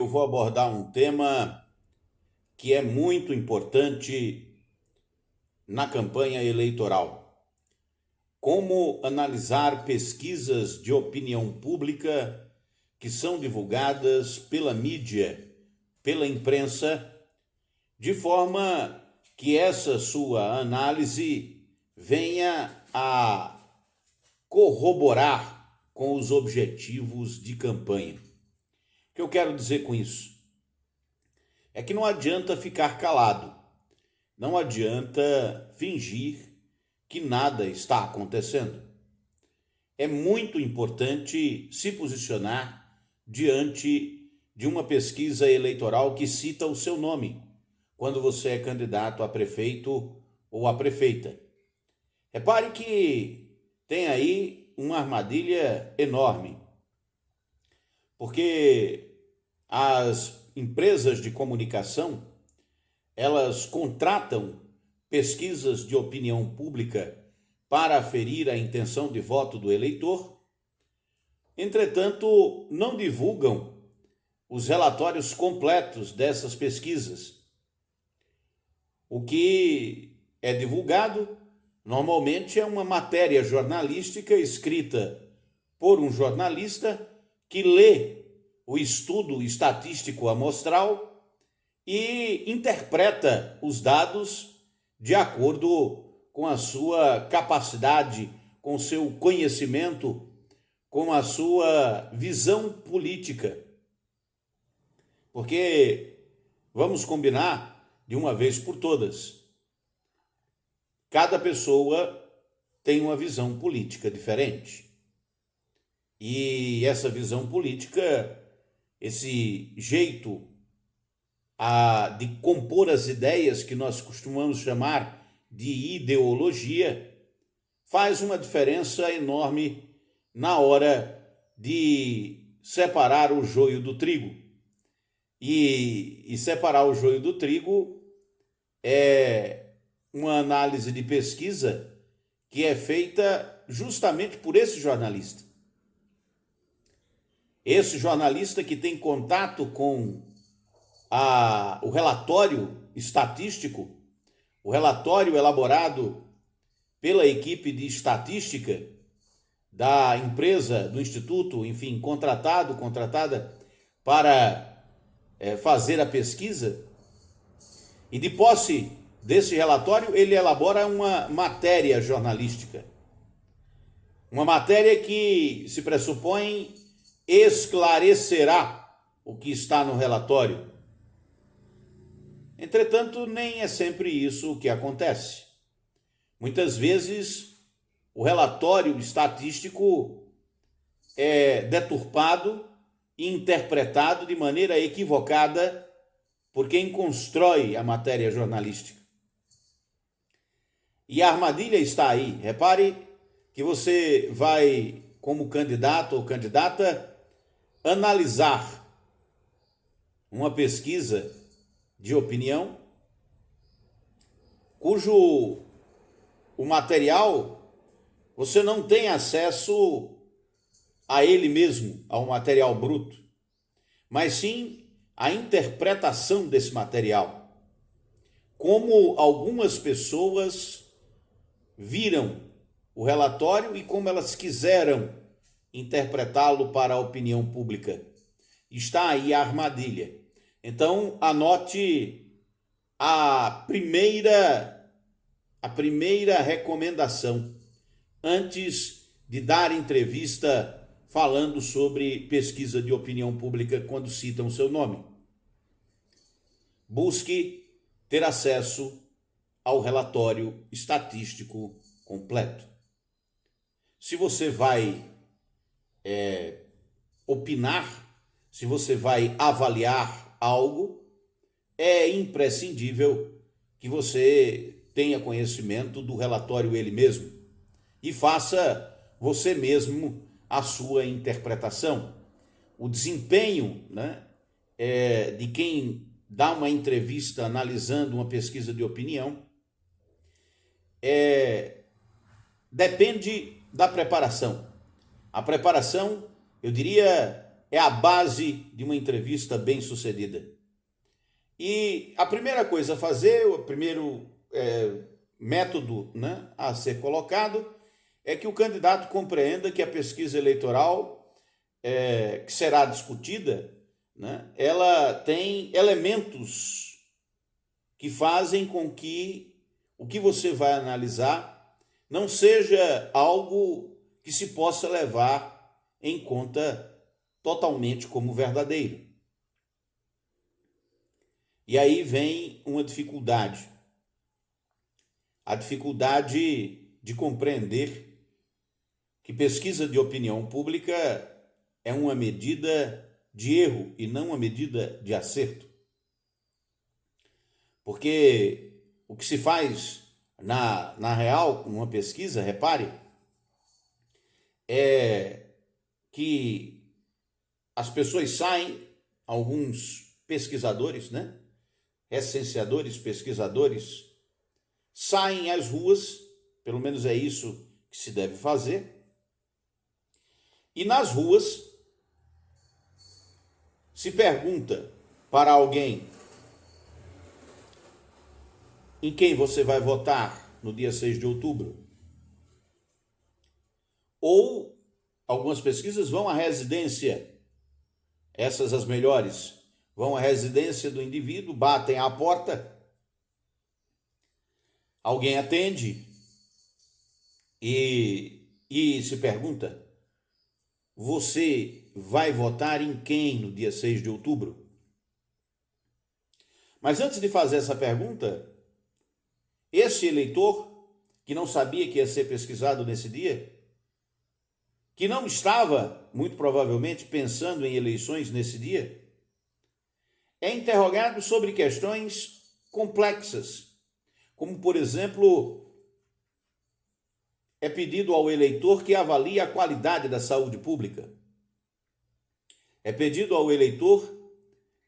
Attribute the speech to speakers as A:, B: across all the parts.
A: Eu vou abordar um tema que é muito importante na campanha eleitoral. Como analisar pesquisas de opinião pública que são divulgadas pela mídia, pela imprensa, de forma que essa sua análise venha a corroborar com os objetivos de campanha. O que eu quero dizer com isso? É que não adianta ficar calado, não adianta fingir que nada está acontecendo. É muito importante se posicionar diante de uma pesquisa eleitoral que cita o seu nome, quando você é candidato a prefeito ou a prefeita. Repare que tem aí uma armadilha enorme, porque as empresas de comunicação, elas contratam pesquisas de opinião pública para aferir a intenção de voto do eleitor. Entretanto, não divulgam os relatórios completos dessas pesquisas. O que é divulgado normalmente é uma matéria jornalística escrita por um jornalista que lê o estudo estatístico amostral e interpreta os dados de acordo com a sua capacidade, com o seu conhecimento, com a sua visão política. Porque vamos combinar de uma vez por todas. Cada pessoa tem uma visão política diferente. E essa visão política, esse jeito de compor as ideias que nós costumamos chamar de ideologia, faz uma diferença enorme na hora de separar o joio do trigo. E separar o joio do trigo é uma análise de pesquisa que é feita justamente por esse jornalista. Esse jornalista que tem contato com o relatório estatístico, o relatório elaborado pela equipe de estatística da empresa, do instituto, enfim, contratada para fazer a pesquisa, e de posse desse relatório ele elabora uma matéria jornalística. Uma matéria que se pressupõe esclarecerá o que está no relatório. Entretanto, nem é sempre isso o que acontece. Muitas vezes, o relatório estatístico é deturpado e interpretado de maneira equivocada por quem constrói a matéria jornalística. E a armadilha está aí. Repare que você vai, como candidato ou candidata, analisar uma pesquisa de opinião cujo o material você não tem acesso a ele mesmo, ao material bruto, mas sim a interpretação desse material. Como algumas pessoas viram o relatório e como elas quiseram interpretá-lo para a opinião pública. Está aí a armadilha. Então, anote a primeira recomendação antes de dar entrevista falando sobre pesquisa de opinião pública quando citam o seu nome. Busque ter acesso ao relatório estatístico completo. Se você vai opinar, se você vai avaliar algo, é imprescindível que você tenha conhecimento do relatório ele mesmo e faça você mesmo a sua interpretação. O desempenho, de quem dá uma entrevista analisando uma pesquisa de opinião depende da preparação. A preparação, eu diria, é a base de uma entrevista bem-sucedida. E a primeira coisa a fazer, o primeiro método, né, a ser colocado, é que o candidato compreenda que a pesquisa eleitoral que será discutida, né, ela tem elementos que fazem com que o que você vai analisar não seja algo que se possa levar em conta totalmente como verdadeiro. E aí vem uma dificuldade. A dificuldade de compreender que pesquisa de opinião pública é uma medida de erro e não uma medida de acerto. Porque o que se faz na real, numa pesquisa, repare, é que as pessoas saem, alguns pesquisadores, né? Recenseadores, pesquisadores, saem às ruas, pelo menos é isso que se deve fazer, e nas ruas se pergunta para alguém em quem você vai votar no dia 6 de outubro. Ou algumas pesquisas vão à residência, essas as melhores, vão à residência do indivíduo, batem à porta, alguém atende e se pergunta: você vai votar em quem no dia 6 de outubro? Mas antes de fazer essa pergunta, esse eleitor, que não sabia que ia ser pesquisado nesse dia, que não estava, muito provavelmente, pensando em eleições nesse dia, é interrogado sobre questões complexas, como, por exemplo, é pedido ao eleitor que avalie a qualidade da saúde pública. É pedido ao eleitor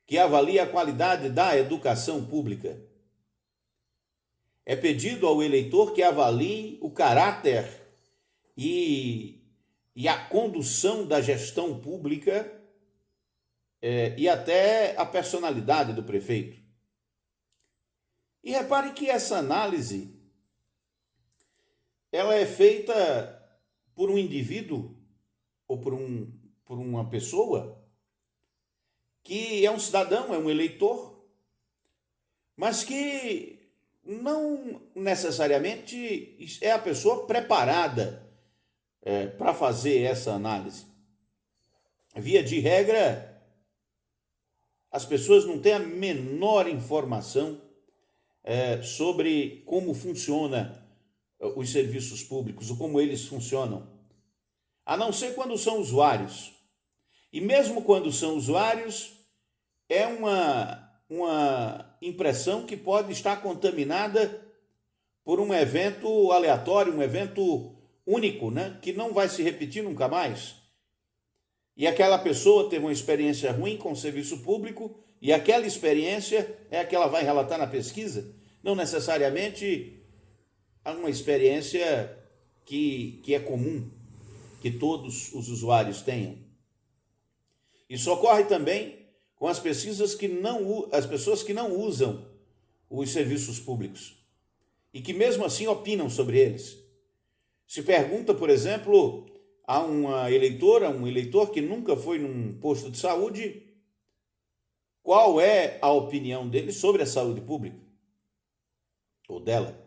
A: que avalie a qualidade da educação pública. É pedido ao eleitor que avalie o caráter e a condução da gestão pública e até a personalidade do prefeito. E repare que essa análise ela é feita por um indivíduo ou por uma pessoa que é um cidadão, é um eleitor, mas que não necessariamente é a pessoa preparada para fazer essa análise. Via de regra, as pessoas não têm a menor informação sobre como funciona os serviços públicos, ou como eles funcionam, a não ser quando são usuários. E mesmo quando são usuários, é uma impressão que pode estar contaminada por um evento aleatório, um evento único, né? Que não vai se repetir nunca mais. E aquela pessoa teve uma experiência ruim com o serviço público, e aquela experiência é a que ela vai relatar na pesquisa, não necessariamente uma experiência que é comum, que todos os usuários tenham. Isso ocorre também com as pesquisas as pessoas que não usam os serviços públicos e que mesmo assim opinam sobre eles. Se pergunta, por exemplo, a uma eleitora, um eleitor que nunca foi num posto de saúde, qual é a opinião dele sobre a saúde pública, ou dela.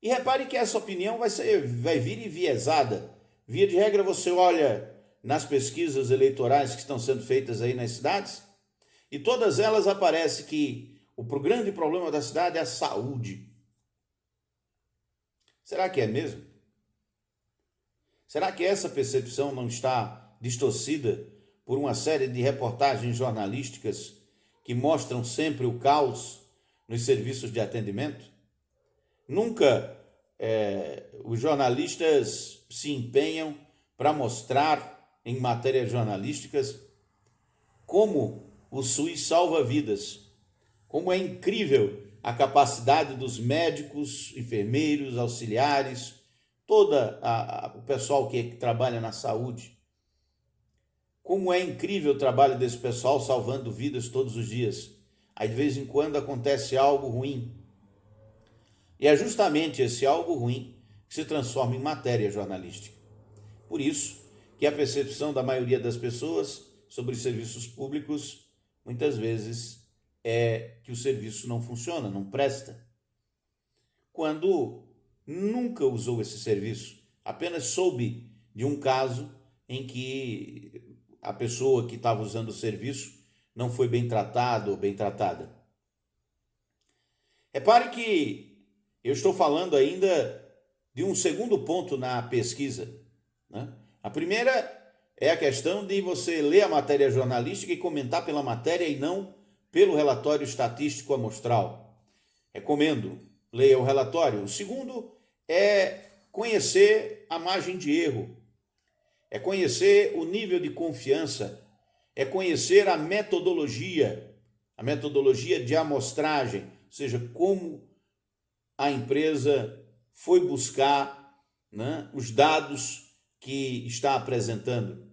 A: E repare que essa opinião vai vir enviesada. Via de regra, você olha nas pesquisas eleitorais que estão sendo feitas aí nas cidades, e todas elas aparece que o grande problema da cidade é a saúde. Será que é mesmo? Será que essa percepção não está distorcida por uma série de reportagens jornalísticas que mostram sempre o caos nos serviços de atendimento? Nunca os jornalistas se empenham para mostrar em matérias jornalísticas como o SUS salva vidas, como é incrível a capacidade dos médicos, enfermeiros, auxiliares, todo o pessoal que trabalha na saúde. Como é incrível o trabalho desse pessoal salvando vidas todos os dias. Aí de vez em quando acontece algo ruim. E é justamente esse algo ruim que se transforma em matéria jornalística. Por isso que a percepção da maioria das pessoas sobre os serviços públicos muitas vezes é que o serviço não funciona, não presta. Quando nunca usou esse serviço, apenas soube de um caso em que a pessoa que estava usando o serviço não foi bem tratado ou bem tratada. Repare que eu estou falando ainda de um segundo ponto na pesquisa, né? A primeira é a questão de você ler a matéria jornalística e comentar pela matéria e não pelo relatório estatístico amostral. Recomendo, leia o relatório. O segundo é conhecer a margem de erro, é conhecer o nível de confiança, é conhecer a metodologia de amostragem, ou seja, como a empresa foi buscar, né, os dados que está apresentando.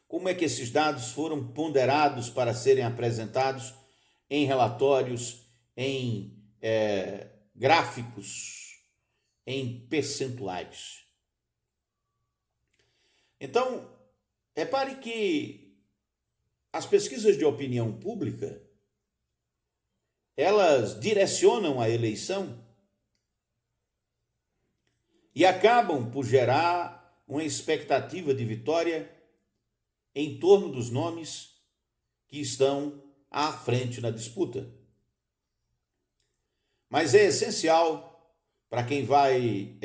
A: Como é que esses dados foram ponderados para serem apresentados em relatórios, em gráficos, em percentuais. Então, repare que as pesquisas de opinião pública, elas direcionam a eleição e acabam por gerar uma expectativa de vitória em torno dos nomes que estão à frente na disputa. Mas é essencial para quem vai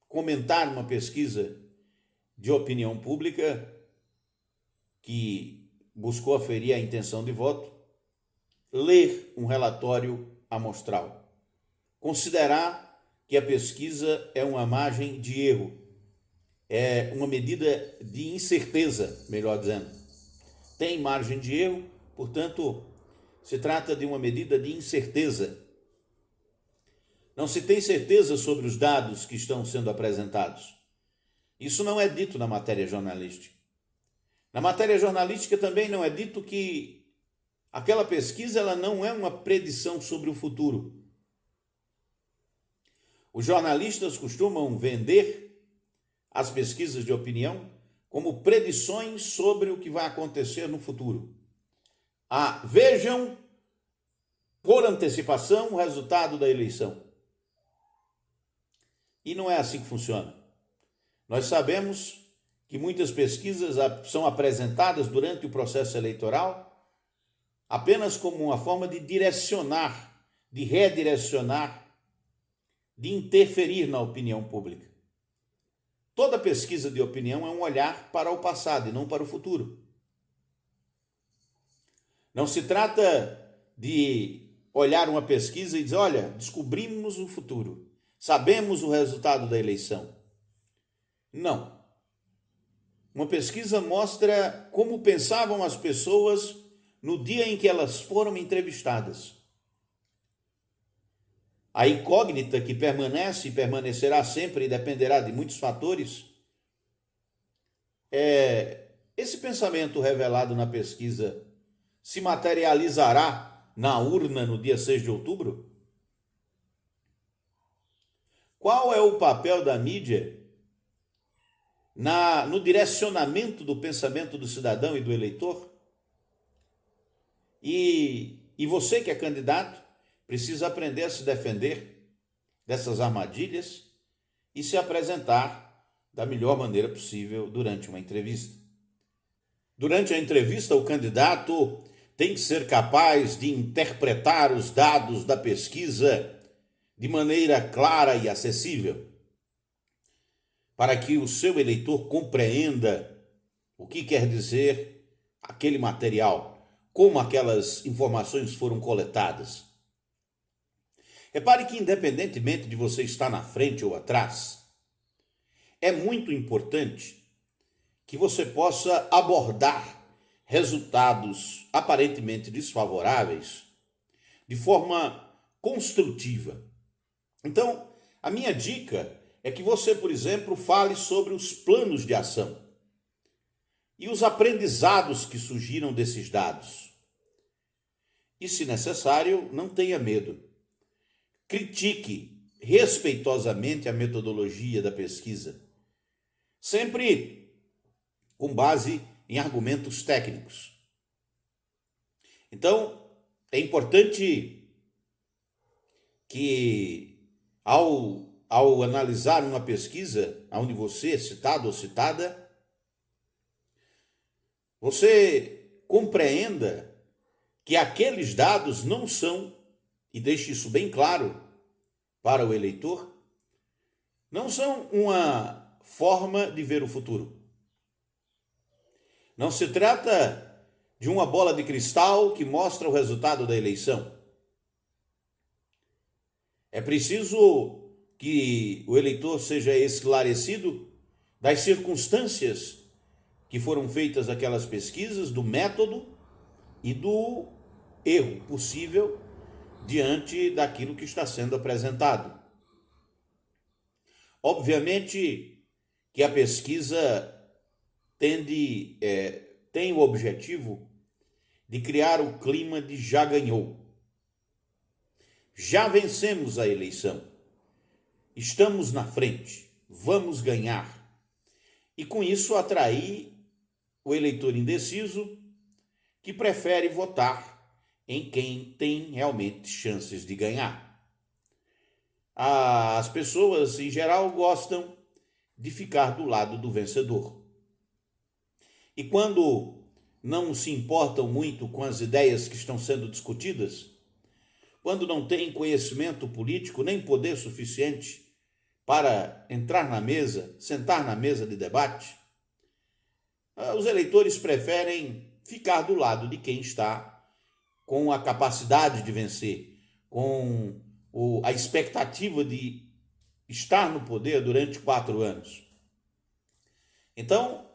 A: comentar uma pesquisa de opinião pública que buscou aferir a intenção de voto, ler um relatório amostral, considerar que a pesquisa é uma margem de erro, é uma medida de incerteza, melhor dizendo. Tem margem de erro, portanto, se trata de uma medida de incerteza. Não se tem certeza sobre os dados que estão sendo apresentados. Isso não é dito na matéria jornalística. Na matéria jornalística também não é dito que aquela pesquisa ela não é uma predição sobre o futuro. Os jornalistas costumam vender as pesquisas de opinião como predições sobre o que vai acontecer no futuro. Vejam por antecipação o resultado da eleição. E não é assim que funciona. Nós sabemos que muitas pesquisas são apresentadas durante o processo eleitoral apenas como uma forma de direcionar, de redirecionar, de interferir na opinião pública. Toda pesquisa de opinião é um olhar para o passado e não para o futuro. Não se trata de olhar uma pesquisa e dizer, olha, descobrimos o futuro, sabemos o resultado da eleição. Não. Uma pesquisa mostra como pensavam as pessoas no dia em que elas foram entrevistadas. A incógnita que permanece e permanecerá sempre e dependerá de muitos fatores esse pensamento revelado na pesquisa se materializará na urna no dia 6 de outubro? Qual é o papel da mídia no direcionamento do pensamento do cidadão e do eleitor? E você que é candidato precisa aprender a se defender dessas armadilhas e se apresentar da melhor maneira possível durante uma entrevista. Durante a entrevista, o candidato tem que ser capaz de interpretar os dados da pesquisa de maneira clara e acessível, para que o seu eleitor compreenda o que quer dizer aquele material, como aquelas informações foram coletadas. Repare que, independentemente de você estar na frente ou atrás, é muito importante que você possa abordar resultados aparentemente desfavoráveis de forma construtiva. Então, a minha dica é que você, por exemplo, fale sobre os planos de ação. e os aprendizados que surgiram desses dados. E, se necessário, não tenha medo. Critique respeitosamente a metodologia da pesquisa, sempre com base em argumentos técnicos. Então, é importante que, ao analisar uma pesquisa onde você é citado ou citada, você compreenda que aqueles dados não são, e deixe isso bem claro para o eleitor, não são uma forma de ver o futuro. Não se trata de uma bola de cristal que mostra o resultado da eleição. É preciso que o eleitor seja esclarecido das circunstâncias que foram feitas aquelas pesquisas, do método e do erro possível diante daquilo que está sendo apresentado. Obviamente que a pesquisa tem o objetivo de criar o clima de já ganhou. Já vencemos a eleição. Estamos na frente. Vamos ganhar. E com isso atrair o eleitor indeciso que prefere votar em quem tem realmente chances de ganhar. As pessoas, em geral, gostam de ficar do lado do vencedor. E quando não se importam muito com as ideias que estão sendo discutidas, quando não têm conhecimento político nem poder suficiente para entrar na mesa, sentar na mesa de debate, os eleitores preferem ficar do lado de quem está com a capacidade de vencer, com a expectativa de estar no poder durante 4 anos. Então,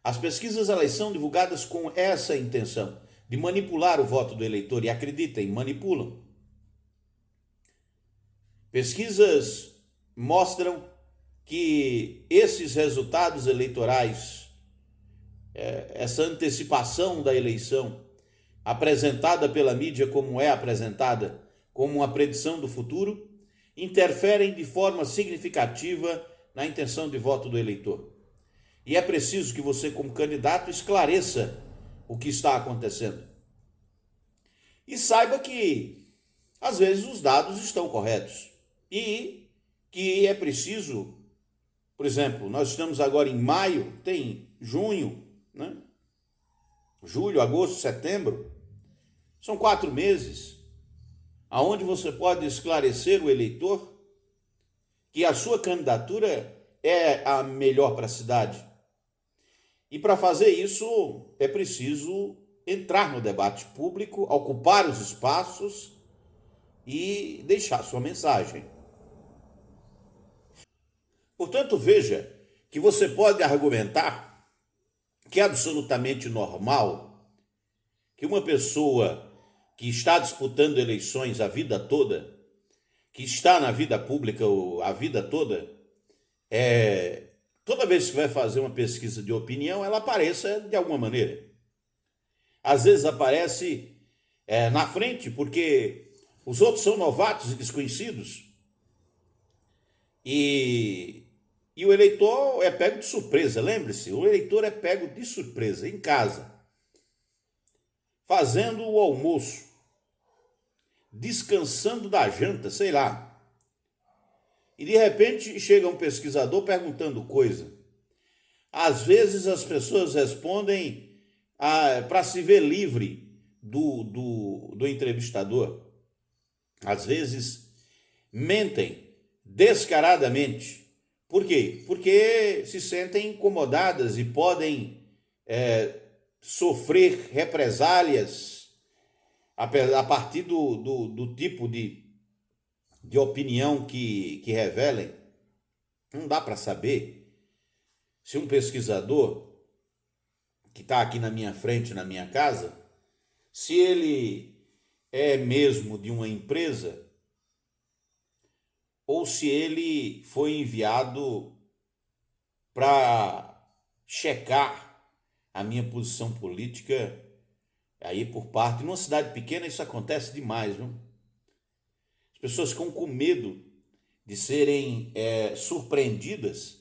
A: as pesquisas elas são divulgadas com essa intenção, de manipular o voto do eleitor, e acreditem, manipulam. Pesquisas mostram que esses resultados eleitorais, essa antecipação da eleição, apresentada pela mídia como é apresentada, como uma predição do futuro, interferem de forma significativa na intenção de voto do eleitor. E é preciso que você, como candidato, esclareça o que está acontecendo. E saiba que, às vezes, os dados estão corretos. E que é preciso, por exemplo, nós estamos agora em maio, tem junho, né? Julho, agosto, setembro. São 4 meses, aonde você pode esclarecer o eleitor que a sua candidatura é a melhor para a cidade. E para fazer isso, é preciso entrar no debate público, ocupar os espaços e deixar sua mensagem. Portanto, veja que você pode argumentar que é absolutamente normal que uma pessoa que está disputando eleições a vida toda, que está na vida pública a vida toda, toda vez que vai fazer uma pesquisa de opinião, ela apareça de alguma maneira. Às vezes aparece na frente, porque os outros são novatos e desconhecidos. E o eleitor é pego de surpresa. Lembre-se, o eleitor é pego de surpresa em casa, fazendo o almoço, descansando da janta, sei lá. E de repente chega um pesquisador perguntando coisa. Às vezes as pessoas respondem para se ver livre do entrevistador. Às vezes mentem descaradamente. Por quê? Porque se sentem incomodadas e podem sofrer represálias a partir do tipo de opinião que revelem. Não dá para saber se um pesquisador que está aqui na minha frente, na minha casa, se ele é mesmo de uma empresa ou se ele foi enviado para checar a minha posição política aí por parte. Numa cidade pequena isso acontece demais, viu? As pessoas ficam com medo de serem surpreendidas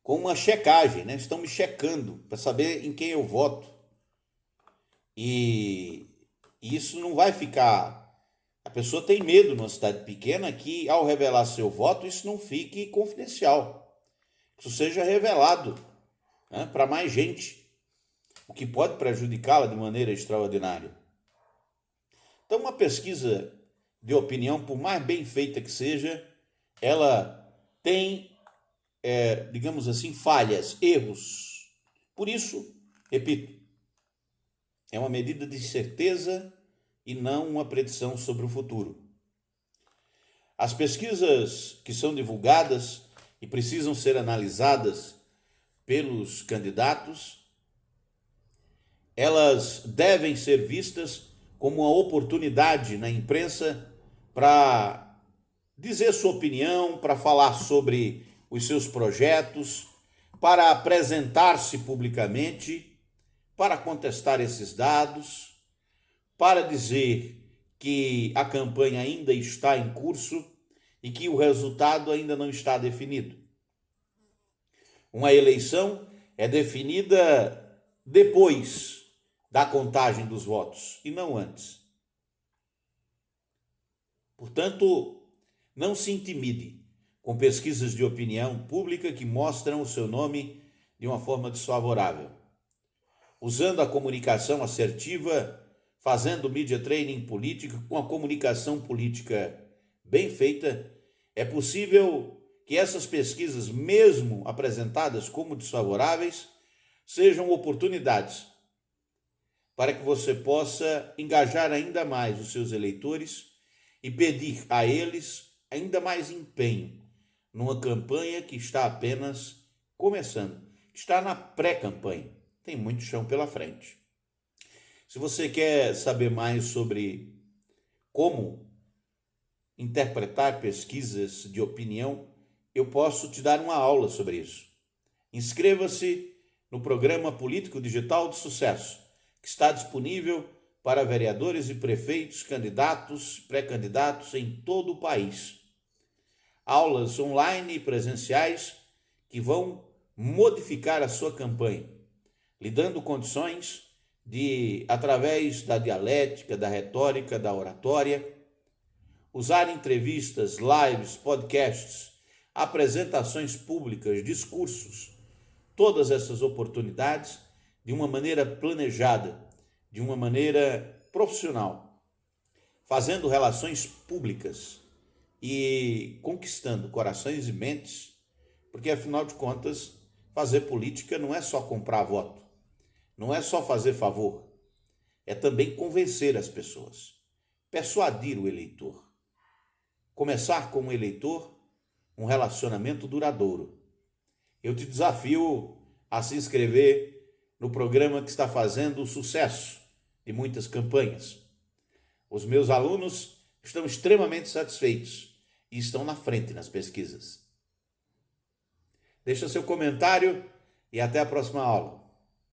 A: com uma checagem, né? Estão me checando para saber em quem eu voto. E isso não vai ficar. A pessoa tem medo numa cidade pequena que, ao revelar seu voto, isso não fique confidencial. Que isso seja revelado, né, para mais gente, o que pode prejudicá-la de maneira extraordinária. Então, uma pesquisa de opinião, por mais bem feita que seja, ela tem, digamos assim, falhas, erros. Por isso, repito, é uma medida de certeza e não uma predição sobre o futuro. As pesquisas que são divulgadas e precisam ser analisadas pelos candidatos, elas devem ser vistas como uma oportunidade na imprensa para dizer sua opinião, para falar sobre os seus projetos, para apresentar-se publicamente, para contestar esses dados, para dizer que a campanha ainda está em curso e que o resultado ainda não está definido. Uma eleição é definida depois da contagem dos votos e não antes. Portanto, não se intimide com pesquisas de opinião pública que mostram o seu nome de uma forma desfavorável. Usando a comunicação assertiva, fazendo media training político, com a comunicação política bem feita, é possível que essas pesquisas, mesmo apresentadas como desfavoráveis, sejam oportunidades para que você possa engajar ainda mais os seus eleitores e pedir a eles ainda mais empenho numa campanha que está apenas começando, está na pré-campanha, tem muito chão pela frente. Se você quer saber mais sobre como interpretar pesquisas de opinião, eu posso te dar uma aula sobre isso. Inscreva-se no programa Político Digital de Sucesso, que está disponível para vereadores e prefeitos, candidatos, pré-candidatos em todo o país. Aulas online e presenciais que vão modificar a sua campanha, lhe dando condições de, através da dialética, da retórica, da oratória, usar entrevistas, lives, podcasts, apresentações públicas, discursos, todas essas oportunidades de uma maneira planejada, de uma maneira profissional, fazendo relações públicas e conquistando corações e mentes, porque afinal de contas, fazer política não é só comprar voto, não é só fazer favor, é também convencer as pessoas, persuadir o eleitor. Começar com o eleitor um relacionamento duradouro. Eu te desafio a se inscrever no programa que está fazendo o sucesso de muitas campanhas. Os meus alunos estão extremamente satisfeitos e estão na frente nas pesquisas. Deixa seu comentário e até a próxima aula.